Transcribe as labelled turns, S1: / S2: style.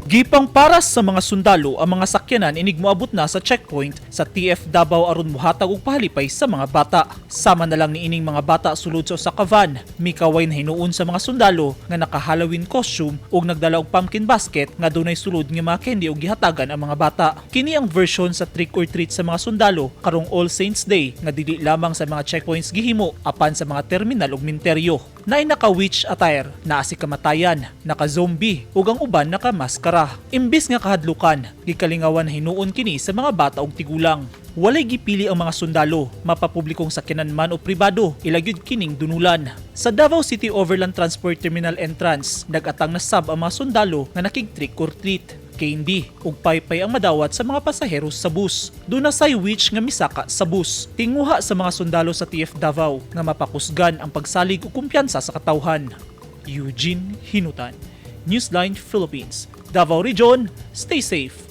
S1: Gipang para sa mga sundalo ang mga sakyanan inig moabot na sa checkpoint sa TF Davao aron muhatag og pahalipay sa mga bata. Sama na lang ni ining mga bata sulod sa usa ka van, mikaway na hinuon sa mga sundalo nga naka-Halloween costume ug nagdala og pumpkin basket nga dunay sulod nga mga candy ug gihatagan ang mga bata. Kini ang version sa trick or treat sa mga sundalo karong All Saints Day nga dili lamang sa mga checkpoints gihimo apan sa mga terminal ug minteryo. Naay naka-witch attire, naa si kamatayan, naka-zombie ug ang uban naka-maskara. Imbis nga kahadlukan, gikalingawan hinuon kini sa mga bata ug tigulang. Walay gipili ang mga sundalo, mapapublikong sakyanan man o pribado, ilagyod kining dunulan. Sa Davao City Overland Transport Terminal entrance, nag-atang na sab ang mga sundalo nga nakig-trick or treat. Candy ug paypay ang madawat sa mga pasaheros sa bus. Doon na say witch nga misaka sa bus. Tinguha sa mga sundalo sa TF Davao nga mapakusgan ang pagsalig ug kumpiyansa sa katawhan. Eugene Hinutan, Newsline Philippines, Davao Region, stay safe.